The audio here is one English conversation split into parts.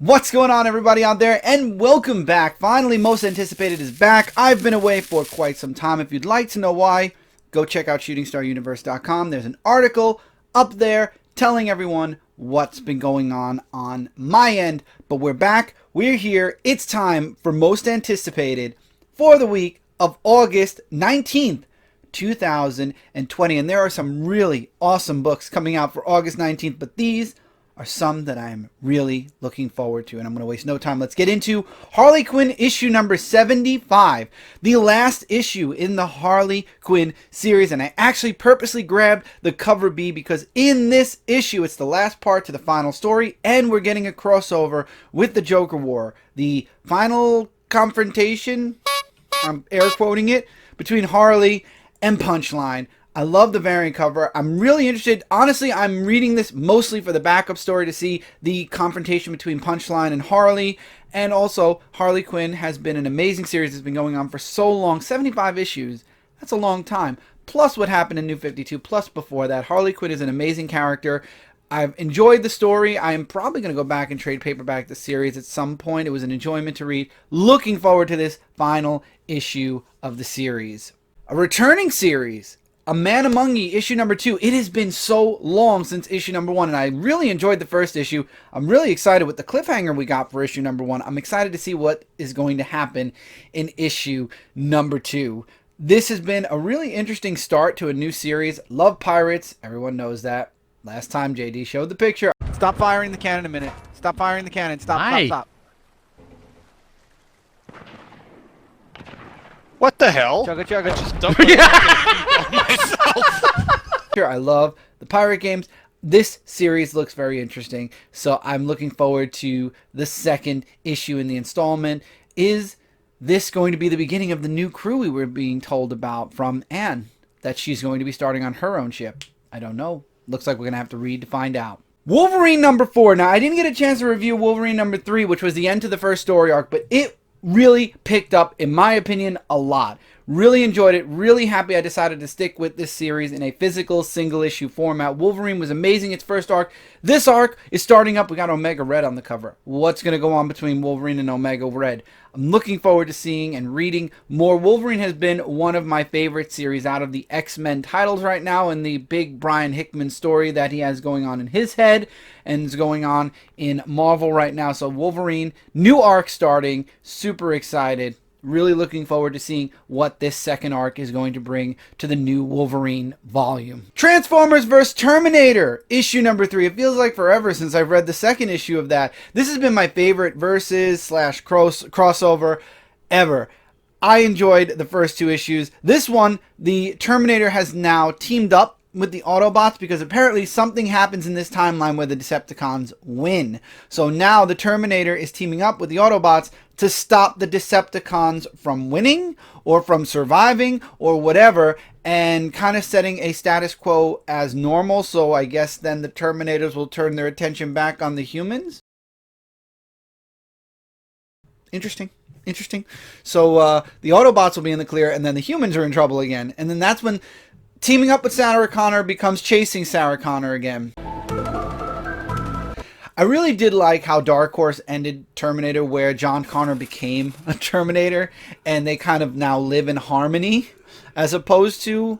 What's going on, everybody out there, and welcome back. Finally, Most Anticipated is back. I've been away for quite some time. If you'd like to know why, go check out shootingstaruniverse.com. There's an article up there telling everyone what's been going on my end. But we're back. We're here. It's time for Most Anticipated for the week of August 19th. 2020, and there are some really awesome books coming out for August 19th, but these are some that I'm really looking forward to, and I'm going to waste no time. Let's get into Harley Quinn issue number 75, the last issue in the Harley Quinn series, and I actually purposely grabbed the cover B because in this issue, it's the last part to the final story, and we're getting a crossover with the Joker War, the final confrontation, I'm air quoting it, between Harley and Punchline. I love the variant cover. I'm really interested. Honestly, I'm reading this mostly for the backup story to see the confrontation between Punchline and Harley. And also, Harley Quinn has been an amazing series that's been going on for so long. 75 issues. That's a long time. Plus what happened in New 52. Plus before that. Harley Quinn is an amazing character. I've enjoyed the story. I am probably going to go back and trade paperback the series at some point. It was an enjoyment to read. Looking forward to this final issue of the series. A returning series, A Man Among Ye, issue number 2. It has been so long since issue number 1, and I really enjoyed the first issue. I'm really excited with the cliffhanger we got for issue number 1. I'm excited to see what is going to happen in issue number 2. This has been a really interesting start to a new series. Love pirates. Everyone knows that. Last time JD showed the picture. Stop firing the cannon a minute. Stop firing the cannon. Stop. What the hell? Chugga. Just dumped myself. Sure, I love the pirate games. This series looks very interesting, so I'm looking forward to the second issue in the installment. Is this going to be the beginning of the new crew we were being told about from Anne? That she's going to be starting on her own ship? I don't know. Looks like we're going to have to read to find out. Wolverine number 4. Now, I didn't get a chance to review Wolverine number 3, which was the end to the first story arc, but it really picked up, in my opinion, a lot. Really enjoyed it. Really happy I decided to stick with this series in a physical single issue format. Wolverine was amazing its first arc. This arc is starting up. We got Omega Red on the cover. What's going to go on between Wolverine and Omega Red? I'm looking forward to seeing and reading more. Wolverine has been one of my favorite series out of the X-Men titles right now, and the big Brian Hickman story that he has going on in his head and is going on in Marvel right now. So Wolverine, new arc starting. Super excited. Really looking forward to seeing what this second arc is going to bring to the new Wolverine volume. Transformers vs. Terminator, issue number 3. It feels like forever since I've read the second issue of that. This has been my favorite versus/crossover ever. I enjoyed the first 2 issues. This one, the Terminator has now teamed up with the Autobots because apparently something happens in this timeline where the Decepticons win. So now the Terminator is teaming up with the Autobots to stop the Decepticons from winning or from surviving or whatever, and kind of setting a status quo as normal. So I guess then the Terminators will turn their attention back on the humans. Interesting. So the Autobots will be in the clear, and then the humans are in trouble again. And then that's when teaming up with Sarah Connor becomes chasing Sarah Connor again. I really did like how Dark Horse ended Terminator, where John Connor became a Terminator and they kind of now live in harmony as opposed to...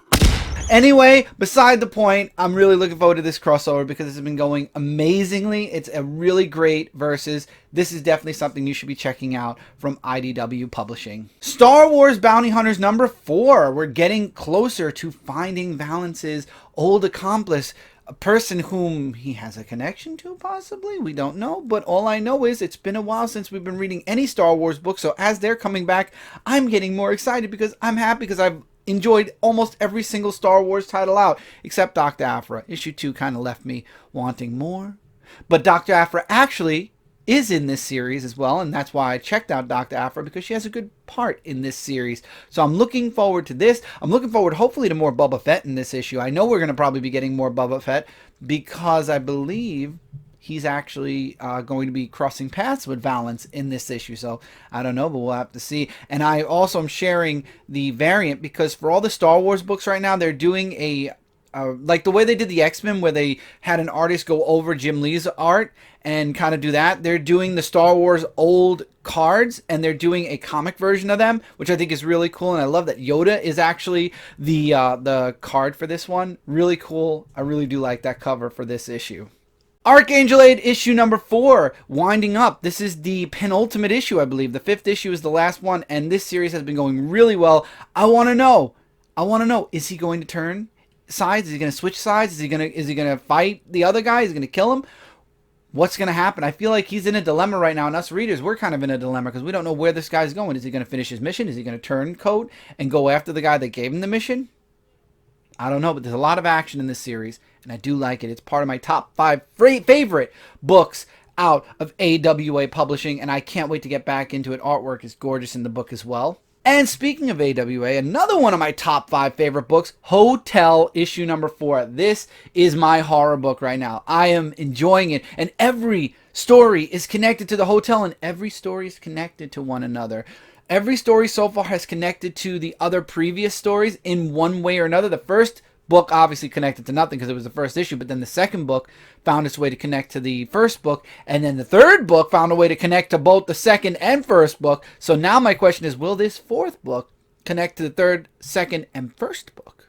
Anyway, beside the point, I'm really looking forward to this crossover because it's been going amazingly. It's a really great versus. This is definitely something you should be checking out from IDW Publishing. Star Wars Bounty Hunters number 4. We're getting closer to finding Valance's old accomplice, a person whom he has a connection to, possibly. We don't know, but all I know is it's been a while since we've been reading any Star Wars books, so as they're coming back, I'm getting more excited because I'm happy because I've enjoyed almost every single Star Wars title out, except Dr. Aphra. Issue 2 kind of left me wanting more. But Dr. Aphra actually is in this series as well, and that's why I checked out Dr. Aphra, because she has a good part in this series. So I'm looking forward to this. I'm looking forward, hopefully, to more Boba Fett in this issue. I know we're going to probably be getting more Boba Fett, because I believe he's actually going to be crossing paths with Valance in this issue. So I don't know, but we'll have to see. And I also am sharing the variant because for all the Star Wars books right now, they're doing a like the way they did the X-Men, where they had an artist go over Jim Lee's art and kind of do that. They're doing the Star Wars old cards, and they're doing a comic version of them, which I think is really cool. And I love that Yoda is actually the card for this one. Really cool. I really do like that cover for this issue. Archangel Aid issue number 4, winding up. This is the penultimate issue, I believe. The 5th issue is the last one, and this series has been going really well. I want to know, is he going to turn sides? Is he going to switch sides? Is he going to fight the other guy? Is he going to kill him? What's going to happen? I feel like he's in a dilemma right now, and us readers, we're kind of in a dilemma because we don't know where this guy's going. Is he going to finish his mission? Is he going to turn coat and go after the guy that gave him the mission? I don't know, but there's a lot of action in this series, and I do like it. It's part of my top 5 favorite books out of AWA Publishing, and I can't wait to get back into it. Artwork is gorgeous in the book as well. And speaking of AWA, another one of my top 5 favorite books, Hotel issue number 4. This is my horror book right now. I am enjoying it, and every story is connected to the hotel, and every story is connected to one another. Every story so far has connected to the other previous stories in one way or another. The first book obviously connected to nothing because it was the first issue, but then the second book found its way to connect to the first book, and then the third book found a way to connect to both the second and first book. So now my question is, will this 4th book connect to the third, second, and first book?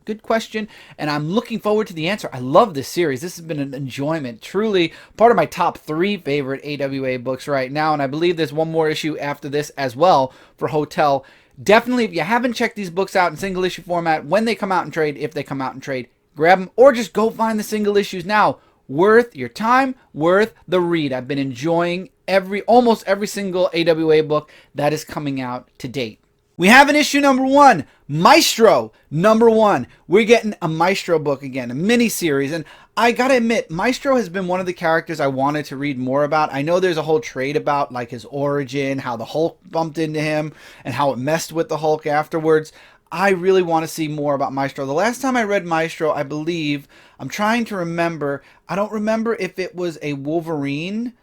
Good question, and I'm looking forward to the answer. I love this series. This has been an enjoyment. Truly part of my top 3 favorite AWA books right now, and I believe there's one more issue after this as well for Hotel. Definitely, if you haven't checked these books out in single issue format, when they come out in trade, if they come out in trade, grab them, or just go find the single issues now. Worth your time, worth the read. I've been enjoying almost every single AWA book that is coming out to date. We have an issue number 1, Maestro number 1. We're getting a Maestro book again, a mini-series. And I gotta admit, Maestro has been one of the characters I wanted to read more about. I know there's a whole trade about like his origin, how the Hulk bumped into him, and how it messed with the Hulk afterwards. I really want to see more about Maestro. The last time I read Maestro, I believe, I'm trying to remember, I don't remember if it was a Wolverine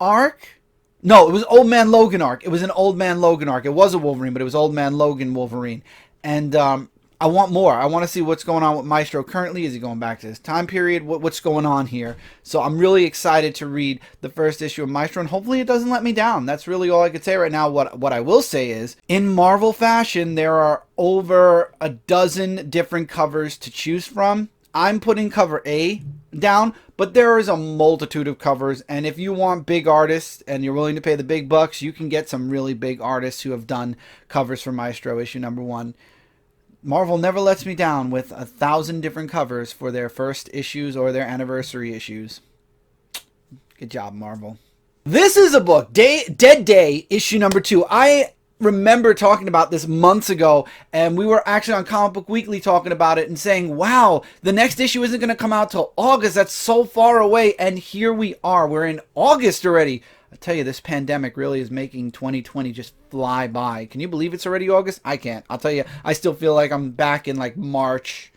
arc. No, it was Old Man Logan arc. It was an Old Man Logan arc. It was a Wolverine, but it was Old Man Logan Wolverine. And I want more. I want to see what's going on with Maestro currently. Is he going back to his time period? What's going on here? So I'm really excited to read the first issue of Maestro, and hopefully it doesn't let me down. That's really all I could say right now. What I will say is, in Marvel fashion, there are over a dozen different covers to choose from. I'm putting cover A down, but there is a multitude of covers, and if you want big artists and you're willing to pay the big bucks, you can get some really big artists who have done covers for Maestro issue number 1. Marvel never lets me down with 1,000 different covers for their first issues or their anniversary issues. Good job, Marvel. This is a book, Dead Day issue number 2. I remember talking about this months ago, and we were actually on Comic Book Weekly talking about it and saying, wow, the next issue isn't going to come out till August. That's so far away, and here we are. We're in August already. I tell you, this pandemic really is making 2020 just fly by. Can you believe it's already August? I can't. I'll tell you, I still feel like I'm back in like March,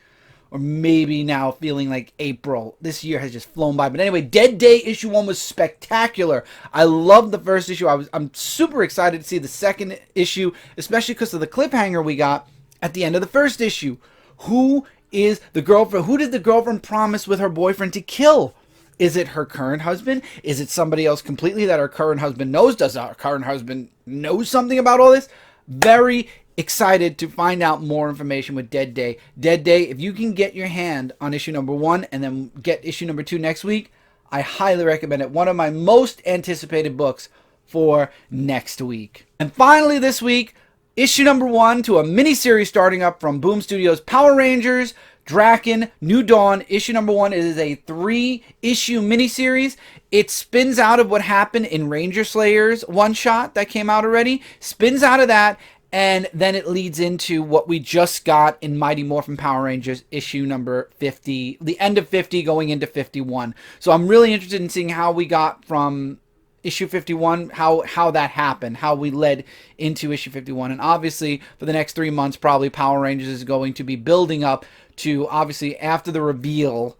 or maybe now feeling like April. This year has just flown by. But anyway, Dead Day issue 1 was spectacular. I loved the first issue. I'm super excited to see the second issue, especially because of the cliffhanger we got at the end of the first issue. Who is the girlfriend? Who did the girlfriend promise with her boyfriend to kill? Is it her current husband? Is it somebody else completely that her current husband knows? Does our current husband know something about all this? Very excited to find out more information with Dead Day. Dead Day, if you can get your hand on issue number 1 and then get issue number 2 next week, I highly recommend it. One of my most anticipated books for next week. And finally this week, issue number 1 to a mini-series starting up from Boom Studios, Power Rangers, Draken, New Dawn, issue number 1. It is a 3-issue miniseries. It spins out of what happened in Ranger Slayer's one-shot that came out already. Spins out of that, and then it leads into what we just got in Mighty Morphin Power Rangers issue number 50, the end of 50 going into 51. So I'm really interested in seeing how we got from issue 51, how that happened, how we led into issue 51. And obviously, for the next 3 months, probably Power Rangers is going to be building up to, obviously, after the reveal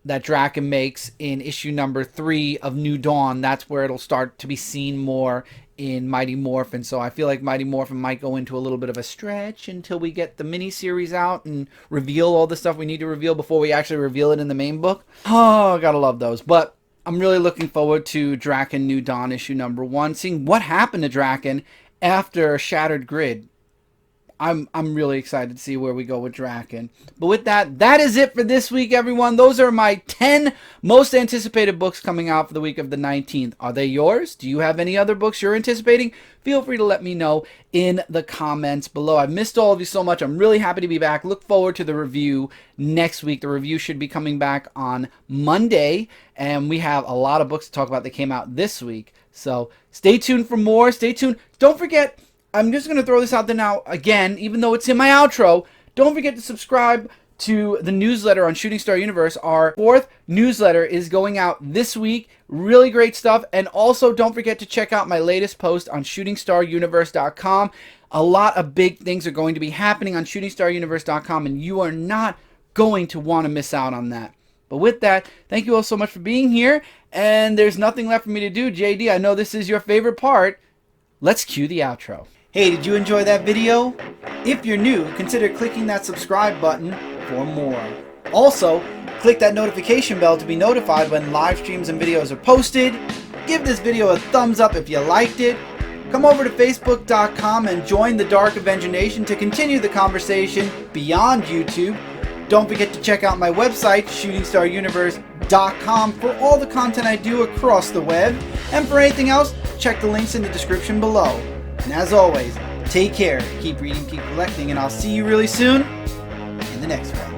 that Draken makes in issue number 3 of New Dawn. That's where it'll start to be seen more in Mighty Morphin, so I feel like Mighty Morphin might go into a little bit of a stretch until we get the miniseries out and reveal all the stuff we need to reveal before we actually reveal it in the main book. Oh, gotta love those. But I'm really looking forward to Draken New Dawn issue #1, seeing what happened to Draken after Shattered Grid. I'm really excited to see where we go with Draken. But with that, that is it for this week, everyone. Those are my 10 most anticipated books coming out for the week of the 19th. Are they yours? Do you have any other books you're anticipating? Feel free to let me know in the comments below. I've missed all of you so much. I'm really happy to be back. Look forward to the review next week. The review should be coming back on Monday, and we have a lot of books to talk about that came out this week. So stay tuned for more. Stay tuned. Don't forget, I'm just going to throw this out there now again, even though it's in my outro. Don't forget to subscribe to the newsletter on Shooting Star Universe. Our 4th newsletter is going out this week. Really great stuff. And also don't forget to check out my latest post on shootingstaruniverse.com. A lot of big things are going to be happening on shootingstaruniverse.com, and you are not going to want to miss out on that. But with that, thank you all so much for being here. And there's nothing left for me to do. JD, I know this is your favorite part. Let's cue the outro. Hey, did you enjoy that video? If you're new, consider clicking that subscribe button for more. Also, click that notification bell to be notified when live streams and videos are posted. Give this video a thumbs up if you liked it. Come over to facebook.com and join the Dark Avenger Nation to continue the conversation beyond YouTube. Don't forget to check out my website, shootingstaruniverse.com, for all the content I do across the web. And for anything else, check the links in the description below. And as always, take care, keep reading, keep collecting, and I'll see you really soon in the next one.